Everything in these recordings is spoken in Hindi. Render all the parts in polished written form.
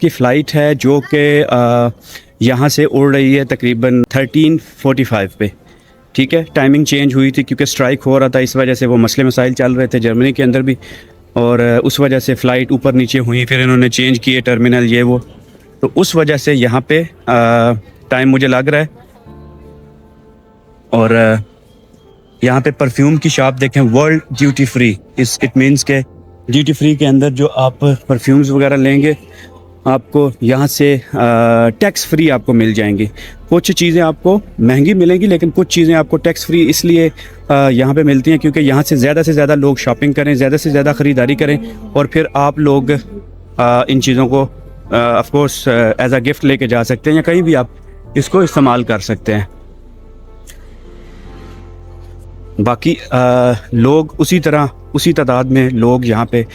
की फ़्लाइट है जो कि यहाँ से उड़ रही है तकरीबन 13:45 पे। ठीक है, टाइमिंग चेंज हुई थी क्योंकि स्ट्राइक हो रहा था, इस वजह से वो मसले मसाइल चल रहे थे जर्मनी के अंदर भी, और उस वजह से फ़्लाइट ऊपर नीचे हुई, फिर इन्होंने चेंज किए टर्मिनल ये वो, तो उस वजह से यहाँ पे टाइम मुझे लग रहा है। और यहाँ पे परफ्यूम की शॉप देखें, world duty free, it means के ड्यूटी फ्री के अंदर जो आप परफ्यूम्स वगैरह लेंगे आपको यहाँ से टैक्स फ्री आपको मिल जाएंगी। कुछ चीज़ें आपको महंगी मिलेंगी लेकिन कुछ चीज़ें आपको टैक्स फ्री इसलिए यहाँ पे मिलती हैं क्योंकि यहाँ से ज़्यादा लोग शॉपिंग करें, ज़्यादा से ज़्यादा ख़रीदारी करें, और फिर आप लोग इन चीज़ों को of course as a gift लेके जा सकते हैं या कहीं भी आप इसको इस्तेमाल कर सकते हैं। बाकी लोग उसी तादाद में लोग यहाँ पे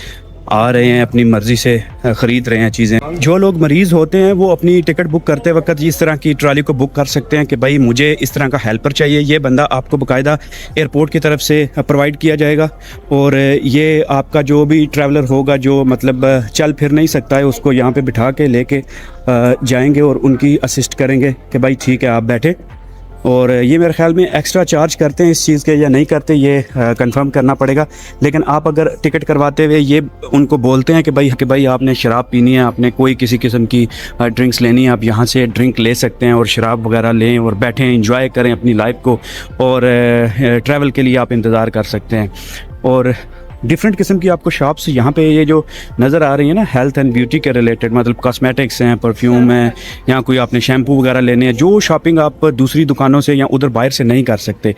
आ रहे हैं, अपनी मर्ज़ी से ख़रीद रहे हैं चीज़ें। जो लोग मरीज़ होते हैं वो अपनी टिकट बुक करते वक्त इस तरह की ट्राली को बुक कर सकते हैं कि भाई मुझे इस तरह का हेल्पर चाहिए। ये बंदा आपको बाकायदा एयरपोर्ट की तरफ से प्रोवाइड किया जाएगा, और ये आपका जो भी ट्रैवलर होगा जो मतलब चल फिर नहीं सकता है, उसको यहाँ पे बिठा के लेके जाएंगे और उनकी असिस्ट करेंगे कि भाई ठीक है आप बैठे। और ये मेरे ख्याल में एक्स्ट्रा चार्ज करते हैं इस चीज़ के या नहीं करते, ये कंफर्म करना पड़ेगा। लेकिन आप अगर टिकट करवाते हुए ये उनको बोलते हैं कि भाई आपने शराब पीनी है, आपने कोई किसी किस्म की ड्रिंक्स लेनी है, आप यहाँ से ड्रिंक ले सकते हैं और शराब वगैरह लें और बैठें, एंजॉय करें अपनी लाइफ को, और ट्रैवल के लिए आप इंतज़ार कर सकते हैं। और डिफरेंट किस्म की आपको शॉप्स यहाँ पे ये जो नज़र आ रही है ना, हेल्थ एंड ब्यूटी के रिलेटेड, मतलब कॉस्मेटिक्स हैं, परफ्यूम है, यहाँ कोई आपने शैम्पू वगैरह लेने हैं, जो शॉपिंग आप दूसरी दुकानों से या उधर बाहर से नहीं कर सकते।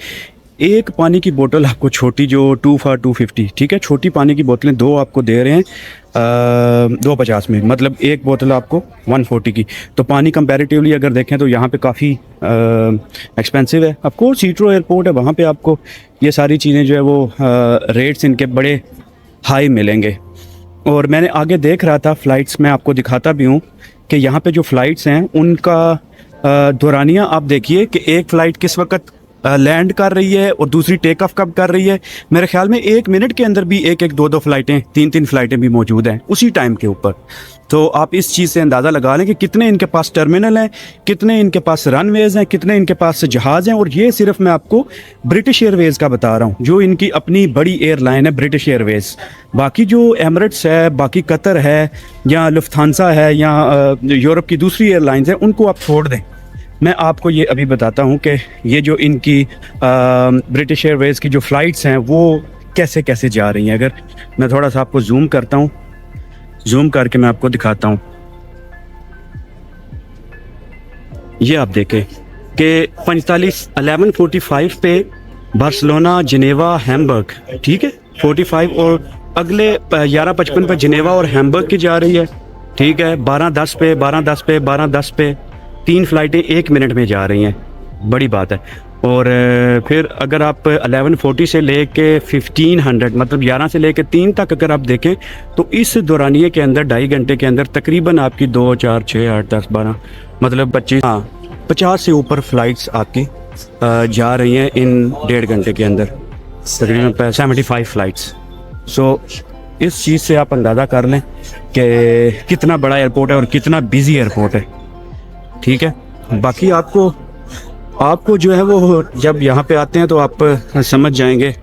एक पानी की बोतल आपको छोटी जो 2 for 250, ठीक है, छोटी पानी की बोतलें 2 आपको दे रहे हैं 250 में, मतलब एक बोतल आपको 140 की। तो पानी कंपैरेटिवली अगर देखें तो यहाँ पे काफ़ी एक्सपेंसिव है। ऑफ कोर्स हीथ्रो एयरपोर्ट है, वहाँ पे आपको ये सारी चीज़ें जो है वो रेट्स इनके बड़े हाई मिलेंगे। और मैंने आगे देख रहा था फ़्लाइट्स में, आपको दिखाता भी हूँ कि यहाँ पे जो फ़्लाइट्स हैं उनका दौरानिया आप देखिए कि एक फ़्लाइट किस वक्त लैंड कर रही है और दूसरी टेक ऑफ कब कर रही है। मेरे ख्याल में 1 मिनट के अंदर भी एक 2 फ़्लाइटें, 3 फ़्लाइटें भी मौजूद हैं उसी टाइम के ऊपर। तो आप इस चीज़ से अंदाज़ा लगा लें कि कितने इनके पास टर्मिनल हैं, कितने इनके पास रनवेज़ हैं, कितने इनके पास जहाज़ हैं। और ये सिर्फ मैं आपको ब्रिटिश एयरवेज़ का बता रहा हूँ, जो इनकी अपनी बड़ी एयरलाइन है ब्रिटिश एयरवेज़। बाकी जो एमिरेट्स है, बाकी कतर है या लुफ्थांसा है या यूरोप की दूसरी एयरलाइंस हैं, उनको आप छोड़ दें। मैं आपको ये अभी बताता हूँ कि ये जो इनकी ब्रिटिश एयरवेज़ की जो फ़्लाइट्स हैं वो कैसे कैसे जा रही हैं। अगर मैं थोड़ा सा आपको जूम करता हूँ, जूम करके मैं आपको दिखाता हूँ। ये आप देखें कि 11:45 पे बार्सिलोना, जिनेवा, हैम्बर्ग, ठीक है 45, और अगले 11:55 पे जिनेवा और हैम्बर्ग की जा रही है, ठीक है 12:10 पे 12:10 पे 3 फ़्लाइटें 1 मिनट में जा रही हैं, बड़ी बात है। और फिर अगर आप 11:40 से लेके 1500, मतलब 11 से लेके 3 तक अगर आप देखें तो इस दौरानिए के अंदर 2.5 घंटे के अंदर तकरीबन आपकी 2, 4, 6, 8, 10, 12, मतलब 50 से ऊपर फ़्लाइट्स आपकी जा रही हैं इन 1.5 घंटे के अंदर, तकरीबन 75 फ़्लाइट्स। सो इस चीज़ से आप अंदाज़ा कर लें कि कितना बड़ा एयरपोर्ट है और कितना बिज़ी एयरपोर्ट है, ठीक है। बाकी आपको जो है वो जब यहाँ पे आते हैं तो आप समझ जाएंगे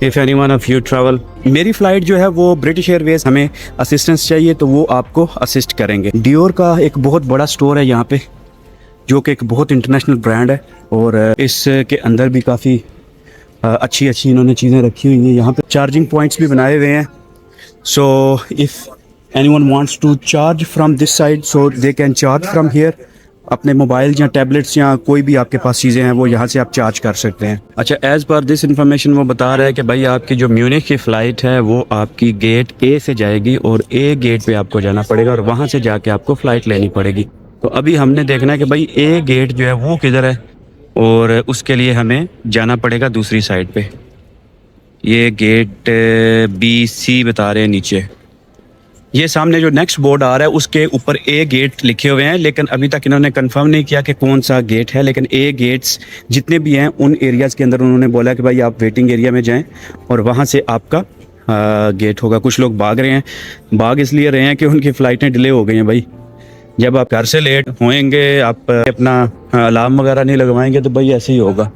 if anyone of you travel. मेरी फ़्लाइट जो है वो ब्रिटिश एयरवेज़, हमें असिस्टेंस चाहिए तो वो आपको असिस्ट करेंगे। डियोर का एक बहुत बड़ा स्टोर है यहाँ पे, जो कि एक बहुत इंटरनेशनल ब्रांड है, और इसके अंदर भी काफ़ी अच्छी इन्होंने चीज़ें रखी हुई हैं। यहाँ पे चार्जिंग पॉइंट्स भी बनाए हुए हैं, so if anyone wants to charge from this side so they can charge from here. अपने मोबाइल या टैबलेट्स या कोई भी आपके पास चीज़ें हैं वो यहाँ से आप चार्ज कर सकते हैं। अच्छा, एज़ पर दिस इन्फॉर्मेशन वो बता रहा है कि भाई आपकी जो म्यूनिख की फ़्लाइट है वो आपकी गेट ए से जाएगी और ए गेट पे आपको जाना पड़ेगा और वहाँ से जाके आपको फ़्लाइट लेनी पड़ेगी। तो अभी हमने देखना है कि भाई ए गेट जो है वो किधर है, और उसके लिए हमें जाना पड़ेगा दूसरी साइड पे। ये गेट BC बता रहे हैं नीचे। ये सामने जो नेक्स्ट बोर्ड आ रहा है उसके ऊपर ए गेट लिखे हुए हैं, लेकिन अभी तक इन्होंने कंफर्म नहीं किया कि कौन सा गेट है। लेकिन ए गेट्स जितने भी हैं उन एरियाज़ के अंदर उन्होंने बोला कि भाई आप वेटिंग एरिया में जाएं और वहाँ से आपका गेट होगा। कुछ लोग भाग रहे हैं, भाग इसलिए रहे हैं कि उनकी फ़्लाइटें डिले हो गई हैं भाई, जब आप घर से लेट होएंगे, आप अपना अलार्म वगैरह नहीं लगवाएंगे तो भाई ऐसे ही होगा,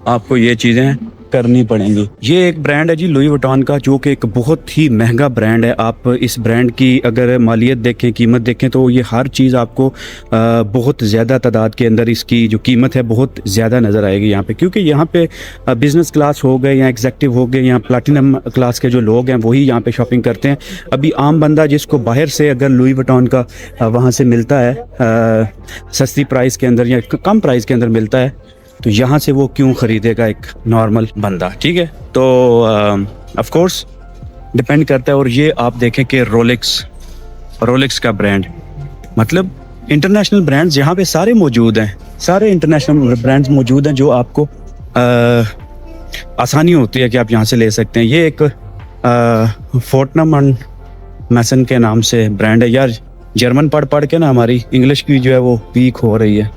आपको ये चीज़ें करनी पड़ेंगी। ये एक ब्रांड है जी लुई वुइटन का, जो कि एक बहुत ही महंगा ब्रांड है। आप इस ब्रांड की अगर मालियत देखें, कीमत देखें, तो ये हर चीज़ आपको बहुत ज़्यादा तादाद के अंदर इसकी जो कीमत है बहुत ज़्यादा नज़र आएगी यहाँ पे, क्योंकि यहाँ पे बिज़नेस क्लास हो गए या एग्जेक्टिव हो गए या प्लाटिनम क्लास के जो लोग हैं वही यहाँ पे शॉपिंग करते हैं। अभी आम बंदा जिसको बाहर से अगर लुई वुइटन का वहाँ से मिलता है सस्ती प्राइस के अंदर या कम प्राइस के अंदर मिलता है, तो यहाँ से वो क्यों ख़रीदेगा एक नॉर्मल बंदा, ठीक है। तो ऑफ कोर्स डिपेंड करता है। और ये आप देखें कि रोलेक्स का ब्रांड, मतलब इंटरनेशनल ब्रांड्स यहाँ पे सारे मौजूद हैं, सारे इंटरनेशनल ब्रांड्स मौजूद हैं जो आपको आसानी होती है कि आप यहाँ से ले सकते हैं। ये एक फोर्टनम एंड मैसन के नाम से ब्रांड है। यार जर्मन पढ़ पढ़ के ना हमारी इंग्लिश की जो है वो वीक हो रही है,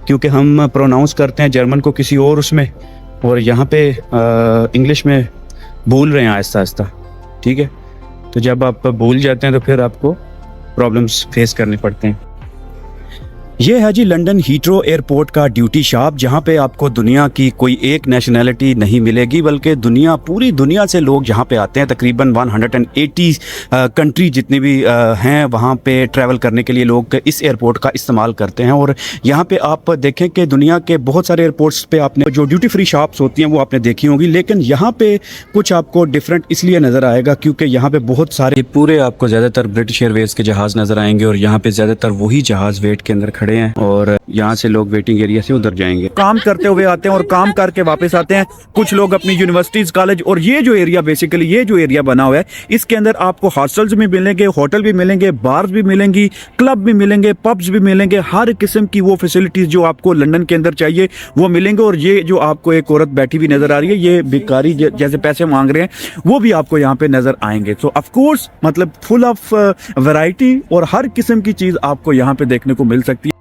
क्योंकि हम प्रोनाउंस करते हैं जर्मन को किसी और उसमें, और यहाँ पे इंग्लिश में भूल रहे हैं आहिस्ता आहिस्ता, ठीक है। तो जब आप भूल जाते हैं तो फिर आपको प्रॉब्लम्स फेस करने पड़ते हैं। ये है जी लंदन हीथ्रो एयरपोर्ट का ड्यूटी शॉप, जहाँ पे आपको दुनिया की कोई एक नेशनैलिटी नहीं मिलेगी, बल्कि पूरी दुनिया से लोग यहाँ पे आते हैं। तकरीबन 180 कंट्री जितनी भी हैं वहाँ पे ट्रैवल करने के लिए लोग इस एयरपोर्ट का इस्तेमाल करते हैं। और यहाँ पे आप देखें कि दुनिया के बहुत सारे एयरपोर्ट्स पे आपने जो ड्यूटी फ्री शॉप्स होती हैं वो आपने देखी होंगी, लेकिन यहाँ पे कुछ आपको डिफरेंट इसलिए नज़र आएगा क्योंकि यहाँ पे बहुत सारे पूरे आपको ज़्यादातर ब्रिटिश एयरवेज़ के जहाज़ नज़र आएंगे, और यहाँ पे ज़्यादातर वही जहाज़ वेट के अंदर खड़े हैं, और यहाँ से लोग वेटिंग एरिया से उधर जाएंगे, काम करते हुए आते हैं और काम करके वापस आते हैं। कुछ लोग अपनी यूनिवर्सिटीज, कॉलेज, और ये जो एरिया बेसिकली ये जो एरिया बना हुआ है इसके अंदर आपको हॉस्टल्स भी मिलेंगे, होटल भी मिलेंगे, बार्स भी मिलेंगी, क्लब भी मिलेंगे, पब्स भी मिलेंगे, हर किस्म की वो फैसिलिटीज जो आपको लंदन के अंदर चाहिए वो मिलेंगे। और ये जो आपको एक औरत बैठी हुई नजर आ रही है, ये भिखारी जैसे पैसे मांग रहे हैं, वो भी आपको यहाँ पे नजर आएंगे। तो ऑफ कोर्स मतलब फुल ऑफ वैरायटी और हर किस्म की चीज आपको यहाँ पे देखने को मिल सकती है।